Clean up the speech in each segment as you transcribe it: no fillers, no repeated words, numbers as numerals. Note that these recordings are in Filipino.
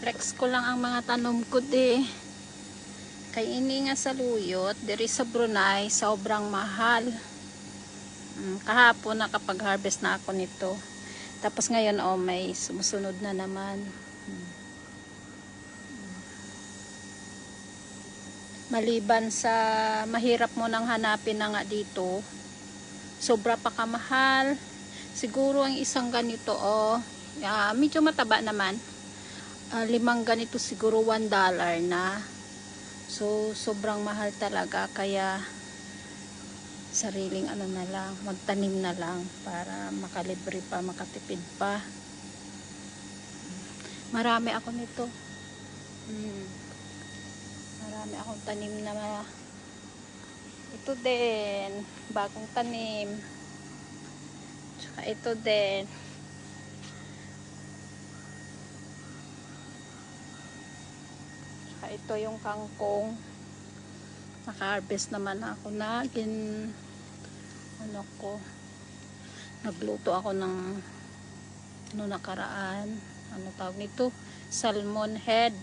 Flex ko lang ang mga tanom ko di. Kay ini nga sa luyot, diri sa Brunei, sobrang mahal. Kahapon nakapag-harvest na ako nito. Tapos ngayon may sumusunod na naman. Maliban sa mahirap mo nang hanapin na nga dito, sobra pa kamahal. Siguro ang isang ganito medyo mataba naman. 5 ganito siguro $1 na. So sobrang mahal talaga, kaya sariling na lang, magtanim na lang para makalibre pa, makatipid pa. Marami ako nito. Marami akong tanim na ito din, bagong tanim. Tsaka ito din. Tsaka ito yung kangkong. Naka-harvest naman ako na nagluto ako ng nakaraan. Tawag nito? Salmon head.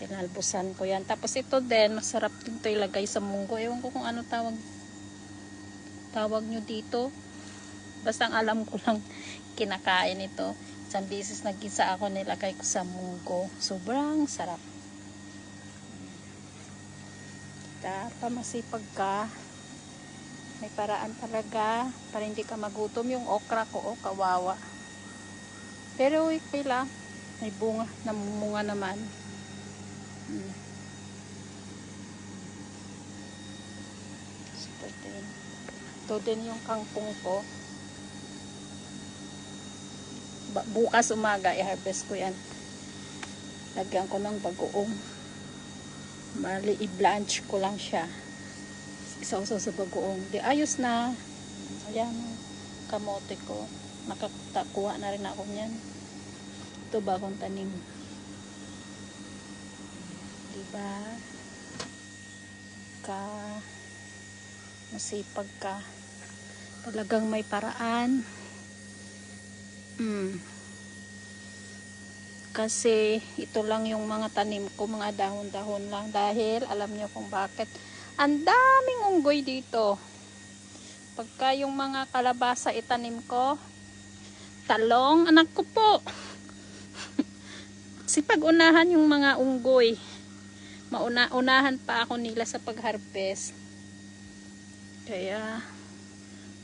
Tinalbusan ko yan. Tapos ito din, masarap din ito ilagay sa munggo. Ewan ko kung ano tawag nyo dito. Basta ang alam ko lang, kinakain ito. Isang beses nagisa ako, nilagay ko sa munggo. Sobrang sarap. Masipag ka. May paraan talaga para hindi ka magutom. Yung okra ko, kawawa. Pero okay lang. May bunga, namumunga naman. Ito din yung kangkong ko. Bukas umaga i-harvest ko yan. Lagyan ko ng bagoong. Mali, i-blanch ko lang siya. Isa-usaw sa bagoong. Di ayos na. Ayan, kamote ko. Nakatakuha na rin ako niyan. Ito bagong tanim. Diba? Masipag ka. Talagang may paraan. Kasi ito lang yung mga tanim ko, mga dahon-dahon lang, dahil alam niyo kung bakit. Ang daming unggoy dito. Pagka yung mga kalabasa itanim ko, talong, anak ko po. Kasi pag-unahan yung mga unggoy, unahan pa ako nila sa pag-harvest. Kaya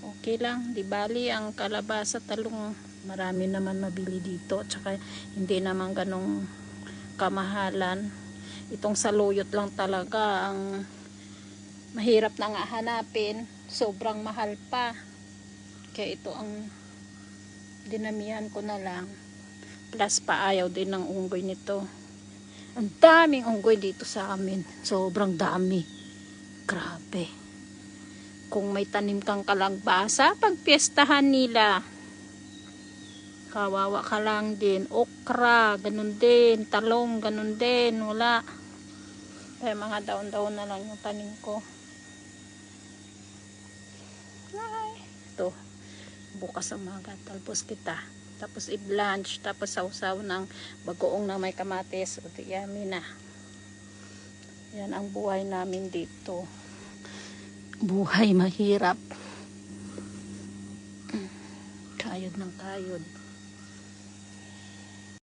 okay lang, di bali ang kalabasa, talong, marami naman mabili dito, tsaka hindi naman ganong kamahalan. Itong saluyot lang talaga ang mahirap na nga hanapin, sobrang mahal pa. Kaya ito ang dinamihan ko na lang. Plus paayaw din ng unggoy nito. Ang daming unggoy dito sa amin, sobrang dami, grabe. Kung may tanim kang kalabasa, pagpiestahan nila, kawawa ka lang din. Okra, ganun din. Talong, ganun din. Wala. Kaya mga daon-daon na lang yung tanim ko. Ay, ito. Bukas umaga, talbos kita. Tapos i-blanch, tapos sausaw ng bagoong na may kamatis. O yummy na. Yan ang buhay namin dito. Buhay mahirap. Kayod ng kayod.